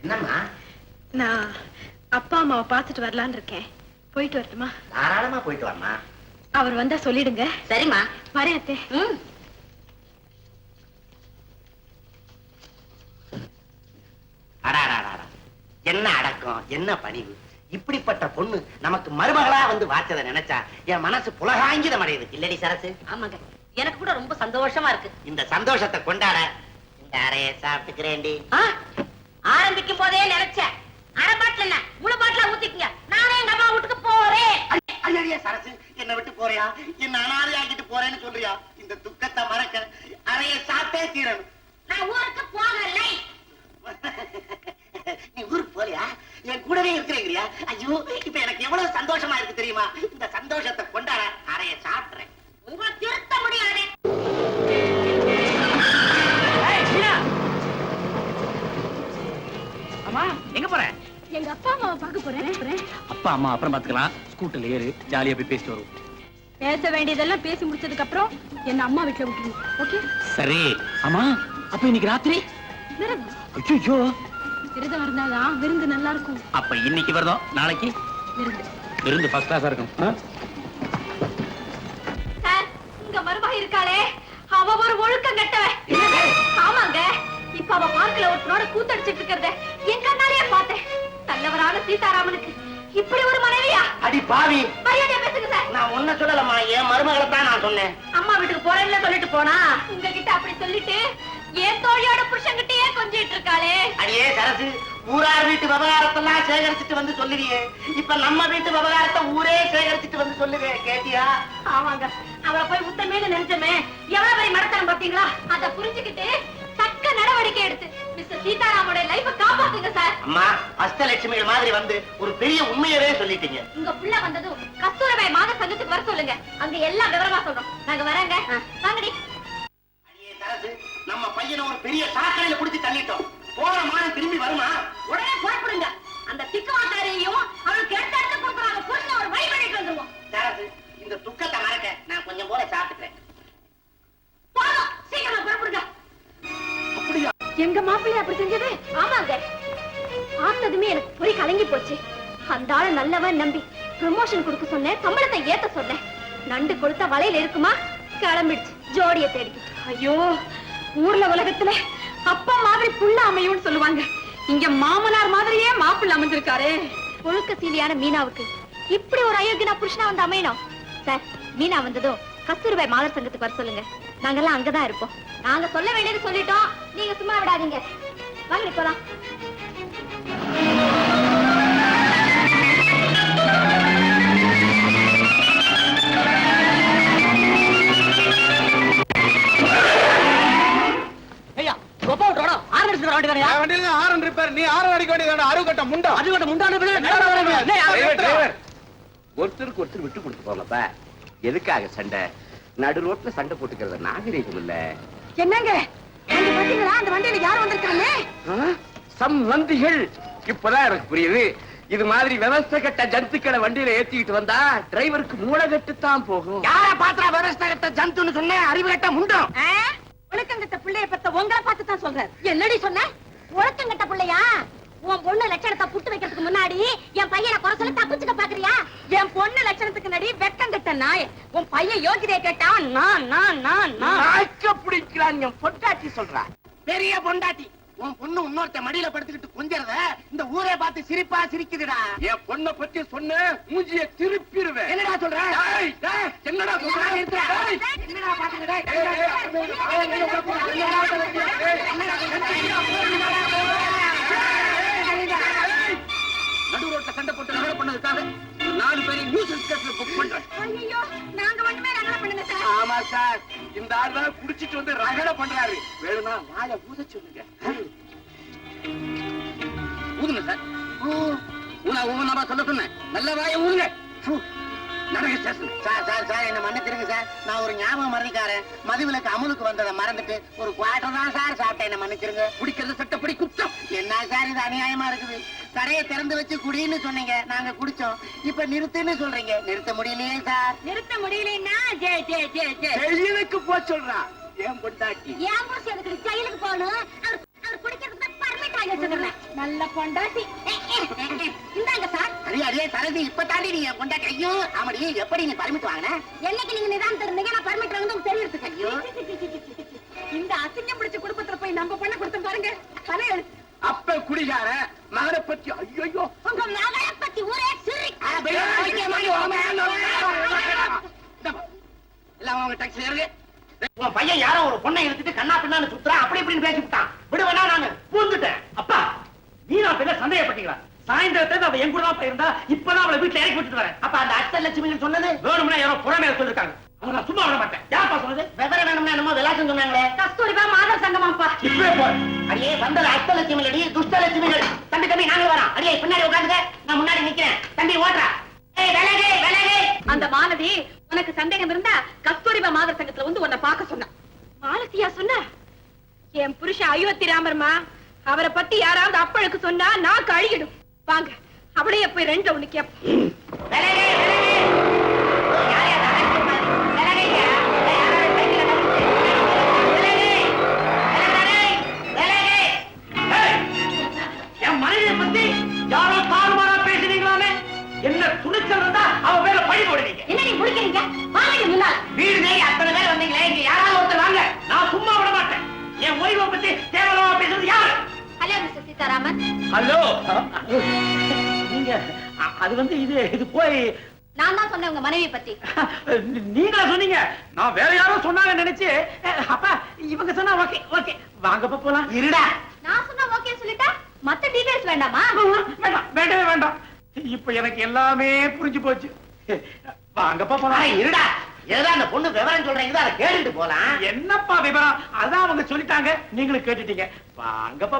என்னம்மா? நான் அப்பா அம்மாவை பார்த்துட்டு வரலான்னு இருக்கேன். போயிட்டு வரட்டுமா? தாராளமா போயிட்டு வரமா. அவர் வந்தா சொல்லிடுங்க. சரிம்மா, வரேன் அத்தை. என்ன அடக்கம், என்ன பணிவு. இப்படிப்பட்ட பொண்ணு நமக்கு மருமகளா வந்து வாச்சதை நினைச்சா என் மனசு புலகாங்கிதம் அடையுது. இல்லடி சரசு? ஆமாங்க, எனக்கு கூட ரொம்ப சந்தோஷமா இருக்கு. இந்த சந்தோஷத்தை கொண்டாட இந்த அறைய சாப்பிட்டுக்கிறேன்டி. ஆரம்பிக்கும் போதே நினைச்சேன். அரை பாட்டில் என்ன, முழு பாட்டில ஊத்திக்கங்க. நானே எங்க அம்மா வீட்டுக்கு போறேன். ஐயா சரசு, என்ன விட்டு போறியா? என்ன அனாதை ஆக்கிட்டு போறேன்னு சொல்றியா? இந்த துக்கத்தை மறக்க அறைய சாப்பிட்டே தீரணும். நான் ஊருக்கு போகலை. நீ ஊருக்கு போறியா? என் கூடவே இருக்கிறீங்க. ஐயோ, இப்ப எனக்கு எவ்வளவு சந்தோஷமா இருக்கு தெரியுமா? இந்த சந்தோஷத்தை கொண்டாட அறைய சாப்பிடுறேன். உங்களை திருத்த முடியாது. அம்மா, எங்க போற? எங்க அப்பா அம்மாவை பார்க்க போறேன். அப்பா அம்மா அப்புறம் பாத்துக்கலாம். ஸ்கூட்டர்ல ஏறு, ஜாலியா போய் பேசிட்டு வரும். பேச வேண்டியதெல்லாம் பேசி முடிச்சதுக்கு அப்புறம் என்ன அம்மா வீட்டுல விட்டுருங்க. ஓகே? சரி. அம்மா, அப்ப இன்னைக்கு ராத்திரி விரதம். ஐயோ, விரதம் இருந்தாதான் விருந்து நல்லா இருக்கும். அப்ப இன்னைக்கு விரதம், நாளைக்கு விருந்து ஃபர்ஸ்ட் கிளாஸா இருக்கும். சார், உங்க மருமக இருக்காளே, அவ ஒரு ஒழுக்கம் கெட்டவன். ஆமாங்க, இப்ப அவ பார்க்கல ஒருத்தனோட கூத்தடிச்சிட்டு இருக்கிறத என் கண்ணாலேயே பார்த்தேன். நல்லவரான சீதாராமனுக்கு இப்படி ஒரு மனைவியா? அடி பாவி, மரியாதையா பேசுங்க சார். நான் ஒன்ன சொல்லலம்மா, என் மருமகளை தான் நான் சொன்னேன். அம்மா வீட்டுக்கு போறேன்னு சொல்லிட்டு போனா உங்ககிட்ட அப்படி சொல்லிட்டு ஏன் தோழியோட புருஷன்கிட்டயே கொஞ்சிட்டு இருக்காளே. அடியே சரசு, ஊரார் வீட்டு விவகாரத்தெல்லாம் சேகரிச்சுட்டு வந்து சொல்லுவியே, இப்ப நம்ம வீட்டு விவகாரத்தை ஊரே சேகரிச்சுட்டு வந்து சொல்லுவே. கேட்டியா? ஆமாங்க, அவளை போய் முத்தமேன்னு நினைச்சமே எவ்வளவு பெரிய மடத்தனம் பாத்தீங்களா? அத புரிஞ்சுக்கிட்டு தக்க நடவடிக்கை எடுத்து மிஸ்டர் சீதாராமோட லைஃப காப்பாத்துங்க சார். அம்மா, அஷ்டலட்சுமிகள் மாதிரி வந்து ஒரு பெரிய உண்மையவே சொல்லிட்டீங்க. உங்க புள்ள வந்ததும் கஸ்தூரபாய் மாத சங்கத்துக்கு வர சொல்லுங்க. அங்க எல்லாம் விவரமா சொல்றோம். நாங்க வரங்க. வாங்கடி. அடியே சரசு, நம்ம பையனை ஒரு பெரிய சாக்கடையில புடிச்சு தள்ளிட்டோம். போற மானம் திரும்பி வருமா? உடனே புறப்படுங்க. அந்த திக்குவாக்காரையும் அவளுக்கு எடுத்து எடுத்து கொடுக்குறாங்க. புருஷன் ஒரு வழி பண்ணிட்டு வந்துருவோம். சரசு, இந்த துக்கத்தை மறக்க நான் கொஞ்சம் போல சாப்பிட்டுக்கிறேன். போதும், சீக்கிரமா புறப்படுங்க. அப்படியா? எங்க மாப்பிள்ளை அப்படி செஞ்சது? ஆமாங்க, பார்த்ததுமே எனக்கு பொறி கலங்கி போச்சு. அந்த ஆள நல்லவன் நம்பி ப்ரமோஷன் கொடுக்க சொன்னேன், சம்பளத்தை ஏத்த சொன்னேன். நண்டு கொடுத்த வலையில இருக்குமா, கிளம்பிடுச்சு ஜோடியை தேடி. ஐயோ, ஊர்ல உலகத்துல அப்பா மாதிரி புள்ள அமையும்னு சொல்லுவாங்க. இங்க மாமனார் மாதிரியே மாப்பிள்ளை அமைஞ்சிருக்காரே. ஒழுக்க சீலியான மீனாவுக்கு இப்படி ஒரு அயோக்கியனா புருஷனா வந்து அமையணும். சார், மீனா வந்ததும் கஸ்தூர்பாய் மாதர் சங்கத்துக்கு வர சொல்லுங்க. நாங்கெல்லாம் அங்கதான் இருப்போம். நாங்க சொல்ல வேண்டியது சொல்லிட்டோம், நீங்க சும்மா விடாதீங்க. வாங்க போலாம். ஒருத்தருக்கு ஒருத்தர் விட்டு கொடுத்து போங்கப்பா. எதுக்காக சண்டை? நடு ரோட்ல சண்டை போட்டுக்கிறது நாகரீகம் இல்ல. என்னங்க பாத்தீங்களா, அந்த வண்டியில யார் வந்திருக்காங்க? சம்பந்திகள். இப்பதான் எனக்கு புரியுது. இது மாதிரி விவசாய கட்ட ஜந்துக்களை வண்டியில ஏத்திக்கிட்டு வந்தா டிரைவருக்கு மூளை கட்டுத்தான் போகும். யார பாத்திரா விவசாய கட்ட ஜந்துன்னு சொன்னேன்? அறிவு கட்ட முண்டம். ஒழுக்கங்கட்ட பிள்ளைய பத்த உங்களை பார்த்து தான் சொல்றேன். என்னடி சொன்ன? ஒழுக்கங்கட்ட பிள்ளையா? உன் பொண்ணு லட்சணத்தை புட்டு வைக்கிறதுக்கு முன்னாடி என் பையனை குறை சொல்ல தப்பிச்சுக்க பாக்குறியா? என் பொண்ணு லட்சணத்துக்கு நடி வெக்கங்கட்ட நாய். உன் பையன் யோகிதையை கேட்டா நாய்க்க பிடிக்கிறான். என் பொண்டாட்டி சொல்றா. பெரிய பொண்டாட்டி. உன் பொண்ணு இன்னொருத்த மடியில படுத்துக்கிட்டு கொஞ்சறத இந்த ஊரே பார்த்து சிரிப்பா சிரிக்குதுடா. என் பொண்ணை பத்தி சொன்ன மூஞ்சிய திருப்பிடுவேன். என்னடா சொல்ற? என்னடா சொல்ற? என்னடா பாத்துக்கிட்ட? நடு ரோட்ல சண்டை போட்டு நகர பண்ணதுக்காக 4 பேரையும் நியூசன்ஸ் கேஸ்ல புக் பண்றேன். ஐயோ, நாங்க ஒண்ணுமே ரகலை பண்ணுங்க சார். ஆமா சார், இந்த ஆள் தான் குடிச்சிட்டு வந்து ரகலை பண்றாரு. வேணும்னா வாயை ஊத சொல்லுங்க. ஊதுங்க சார். ஊனா சொல்ல சொன்னேன். நல்ல வாயை ஊதுங்க. நடக்க ஸ்டேஷன். சார் என்ன மன்னிச்சிருங்க சார். நான் ஒரு ஞாபகம் மறந்துக்காரன். மதுவிலக்கு அமுலுக்கு வந்ததை மறந்துட்டு ஒரு குவார்டர் தான் சார் சாப்பிட்டேன். என்ன மன்னிச்சிருங்க. குடிக்கிறது சட்டப்படி குற்றம். என்ன சார் இது அநியாயமா இருக்குது? கடையை திறந்து வச்சு குடின்னு சொன்னீங்க, நாங்க குடிச்சோம். இப்ப நிறுத்துன்னு சொல்றீங்க. நிறுத்த முடியலையே சார். நிறுத்த முடியலன்னா ஜெயிலுக்கு போ சொல்றா. ஏன் பொண்டாட்டி ஏன் போச்சு? அதுக்கு ஜெயிலுக்கு போகணும். அவர் குடிக்கிறதுக்கு பர்மிட் வாங்கி வச்சிருக்கேன். நல்ல பொண்டாட்டி இந்தாங்க சார். அடியே சரதி இப்ப தாண்டி நீ கொண்ட கையும் ஆமடி எப்படி நீ பர்மிட் வாங்கின? என்னைக்கு நீங்க நிதானம் இருந்தீங்க நான் பர்மிட் வந்து தெரிவித்து ஐயோ இந்த அசிங்கம் பிடிச்ச குடும்பத்துல போய் நம்ம பண்ண கொடுத்தோம் பாருங்க. பணம் எழுத்து அப்ப குடிகார மகனை பத்தி ஐயோ உங்க மகளை பத்தி ஊரே சிரி. எல்லாம் அவங்க டாக்ஸி இருக்கு. உன் பையன் யாரோ ஒரு பொண்ணை எடுத்துட்டு கண்ணா பின்னான்னு சுத்துறான் அப்படி இப்படின்னு பேசி விட்டான். விடுவேனா நானு பூந்துட்டேன். அப்பா நீ நான் பேர சந்தேகப்பட்டீங்களா? சாயந்தரத்துல அவ என் கூட தான் போயிருந்தா இப்பதான் அவளை வீட்டுல இறக்கி விட்டுட்டு வரேன். அப்ப அந்த அஷ்டலட்சுமி சொன்னது வேணும்னா யாரோ புறமே சொல்லிருக்காங்க. அவங்க நான் சும்மா விட மாட்டேன். யார்ப்பா சொன்னது? விவரம் வேணும்னா என்னமோ விளாசம் சொன்னாங்களே. கஸ்தூரிபா மாதர் சங்கமாப்பா. இப்பவே போறேன். அடியே வந்தது அஷ்டலட்சுமி அடி துஷ்டலட்சுமிகள். தம்பி தம்பி நாங்க வரோம். அடியே பின்னாடி உட்காந்துக்க, நான் முன்னாடி நிக்கிறேன். தம்பி ஓட்டுறா. விலகே விலகே. அந்த மாலதி உனக்கு சந்தேகம் இருந்தா கஸ்தூரிபா மாதர் சங்கத்துல வந்து உன்னை பார்க்க சொன்னா. மாலத்தியா சொன்ன? என் புருஷன் அயோத்தி ராமர்மா, அவரை பத்தி யாராவது அப்பழுக்கு சொன்னா நான் கழுகிடும். வாங்க அப்படியே போய் ரெண்டு ஒண்ணு கேப்போம். விலகே விலகே. யார் யார் அழைச்சிட்டு விலகையா? யாராவது சைக்கிள்ல நகர்ந்து. விலகே விலகே விலகே. ஏய், என் மனைவியை பத்தி யாரோ தாறுமாறா பேசுறீங்களாமே? என்ன துணிச்சல் இருந்தா அவ மேல பழி போடுவீங்க. என்ன நீ முடிக்கிறீங்க? வாங்க முன்னால. வீடு தேடி அத்தனை பேர் வந்தீங்களே, இங்க யாராவது ஒருத்தர் வாங்க. நான் சும்மா விட மாட்டேன். என் ஓய்வை பத்தி கேவலமா பேசுறது யாரு? Hello mister Sitharaman. ஹலோ நீங்க அது வந்து இது போய் நான் தான் சொன்னேன் உங்க மனைவி பத்தி. நீங்களா சொன்னீங்க? நான் வேற யாரோ சொன்னாங்க நினைச்சு அப்பா இவங்க சொன்னா ஓகே ஓகே வாங்கப்பா போலாம். இருடா. நான் சொன்னா ஓகே சொல்லிட்டா மத்த டீடைல்ஸ் வேண்டாமா? வேண்டாம் வேண்டவே வேண்டாம். இப்ப எனக்கு எல்லாமே புரிஞ்சு போச்சு. வாங்கப்பா போலாம். இருடா. ஏதோ அந்த பொண்ணு விவரம் சொல்றீங்க, அதை கேட்டுட்டு போலாம். என்னப்பா விவரம்? அதான் அவங்க சொல்லிட்டாங்க, நீங்களும் கேட்டுட்டீங்க. வாங்கப்பா.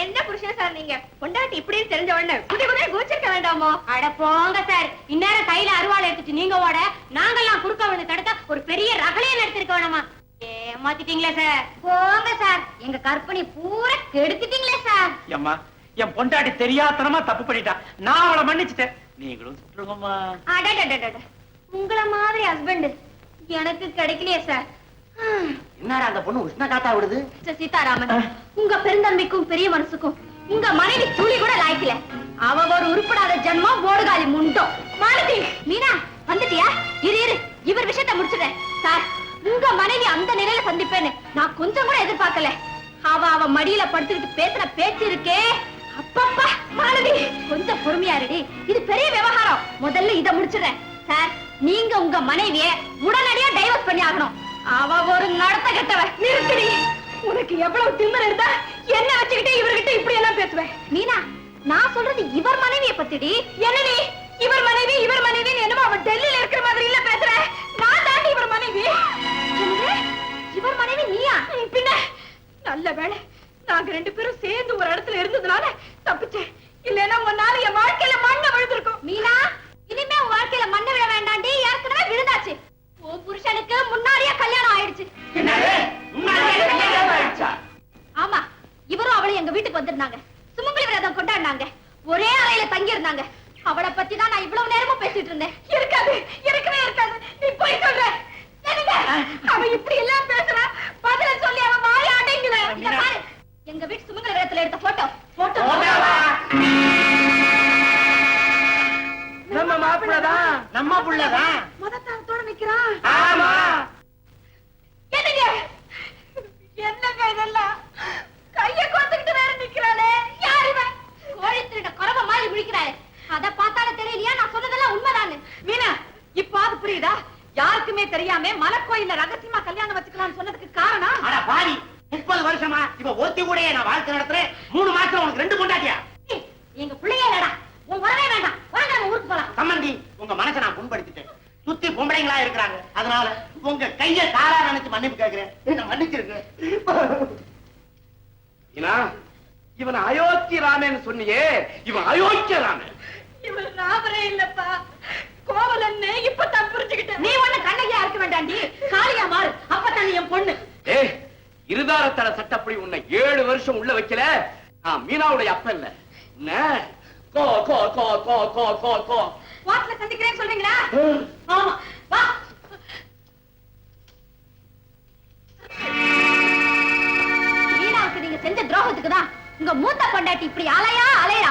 என்ன புருஷன் சார் நீங்க? பொண்டாட்டி இப்படி தெரிஞ்ச உடனே குடி குடியே கோச்சிருக்க வேண்டாமோ? அட போங்க சார். இந்நேரம் கையில அருவாள் எடுத்துட்டு நீங்க ஓட நாங்கெல்லாம் குறுக்க வந்து தடுக்க ஒரு பெரிய ரகளையை எடுத்திருக்க வேணாமா? ஏமாத்திட்டீங்களே சார். போங்க சார். எங்க கற்பனை பூரா கெடுத்துட்டீங்களே சார். அம்மா என் பொண்டாட்டி தெரியாதனமா தப்பு பண்ணிட்டா. நான் அவளை மன்னிச்சுட்டேன். நீங்களும் சுற்றுங்கம்மா. அடடடடட. உங்கள மாதிரி ஹஸ்பண்ட் எனக்கு கிடைக்கலையே சார். என்னடா அந்த பொண்ணு உஷ்ண காத்தா விடுது? மிஸ்டர் சீதாராமன், உங்க பெருந்தன்மைக்கும் பெரிய மனசுக்கும் உங்க மனைவி துளி கூட லாய்க்கல. அவ ஒரு உருப்படாத ஜென்மம், ஓடுகாலி முண்டோம். மாலதி, மீனா வந்துட்டியா? இரு இவர் விஷயத்தை முடிச்சுட்டேன் சார். உங்க மனைவி அந்த நிலையில சந்திப்பேன்னு நான் கொஞ்சம் கூட எதிர்பார்க்கல. அவ மடியில படுத்துக்கிட்டு பேசுற பேச்சு இருக்கே, அப்பப்பா. மாலதி கொஞ்சம் பொறுமையா இருடி, இது பெரிய விவகாரம். முதல்ல இத முடிச்சிடுறேன் சார். நீங்க உங்க மனைவிய உடனடியா டைவர்ஸ் பண்ணி ஆகணும். அவ ஒரு நடத்த கெட்டவ. நிறுத்தடி. உனக்கு எவ்வளவு திமிரு இருந்தா என்ன வச்சுக்கிட்டே இவர்கிட்ட இப்படி எல்லாம் பேசுவேன்? மீனா, நான் சொல்றது இவர் மனைவியை பத்திடி. என்னடி இவர் மனைவி என்னமோ அவன் டெல்லியில இருக்கிற மாதிரி இல்ல பேசுற. நான் தாண்டி இவர் மனைவி. இவர் மனைவி நீயா? பின்ன நல்ல வேளை நாங்க ரெண்டு பேரும் சேர்ந்து ஒரு இடத்துல இருந்ததுனால தப்பிச்சேன். இல்லன்னா உன்னால என் வாழ்க்கையில மண்ணை விழுந்திருக்கும். மீனா, இனிமே உன் வாழ்க்கையில மண்ணை விழ வேண்டாண்டி. ஏற்கனவே விழுந்தாச்சு. உன் புருஷனுக்கு முன்னாடியே கல்யாணம் ஆயிடுச்சு. ஆமா, இவரும் அவளும் எங்க வீட்டுக்கு வந்திருந்தாங்க. சுமங்கலி விரதம் கொண்டாடினாங்க. ஒரே அறையில தங்கி இருந்தாங்க. அவளை பத்தி தான் நான் இவ்வளவு நேரமும் பேசிட்டு இருந்தேன். இருக்காது, இருக்கவே இருக்காது. நீ போய் சொல்ற. அவ இப்படி எல்லாம் பேசுறா. பதில சொல்லி அவன் வாய அடைங்கல. எங்க வீட்டு சுமங்கலி விரதத்துல எடுத்த போட்டோ நம்ம மாப்பிள்ளதான். நம்ம புள்ளதான். மதத்தாரத்தோட நிக்கிறான். ஆமா. என்னங்க இதெல்லாம்? கைய கோத்துக்கிட்டு வேற நிக்கிறாளே. யார் இவன்? கோழி திருட குறவ மாதிரி முடிக்கிறாளே. அத பார்த்தாலே தெரியலையா நான் சொன்னதெல்லாம் உண்மைதானே? மீனா, இப்பாது புரியுதா? யாருக்குமே தெரியாம மலக்கோயில்ல ரகசியமா கல்யாணம் வச்சுக்கலாம்னு சொன்னதுக்கு காரணம்? அட பாவி, 30 வருஷமா இவ ஒருத்தி கூட நான் வாழ்க்கை நடத்துறேன். 3 மாசத்துல உனக்கு 2 பொண்டாட்டியா? எங்க பிள்ளையே இல்லடா. உன் வரவே வேண்டாம். வாங்க நம்ம ஊருக்கு போலாம். சம்மந்தி, உங்க மனசை நான் புண்படுத்திட்டேன். சுத்தி பொம்பளைங்களா இருக்கிறாங்க. அதனால உங்க கைய தாரா நினைச்சு மன்னிப்பு கேட்கிறேன். என்ன மன்னிச்சிருக்கேன். இவன் அயோத்தி ராமன் சொன்னியே, இவன் அயோக்கிய ராமன். இவர் ராமரே இல்லப்பா, கோவலன்னு இப்பதான் புரிஞ்சுக்கிட்டேன். நீ ஒண்ணு கண்ணகியா இருக்க வேண்டாண்டி. காளியா மாறு. அப்பதான் என் பொண்ணு. ஏய், இருதாரத்தட சட்டப்படி உன்னை 7 வருஷம் உள்ள வைக்கல. நான் மீனாவுடைய அப்ப இல்ல. என்ன கோ கோ கோ கோ கோ கோ கோ வாட்ல சந்திக்கிறேன்னு சொல்றீங்களா? ஆமா, வா. மீனாவுக்கு நீங்க செஞ்ச துரோகத்துக்கு தான் உங்க மூத்த பொண்டாட்டி இப்படி அலையா அலையா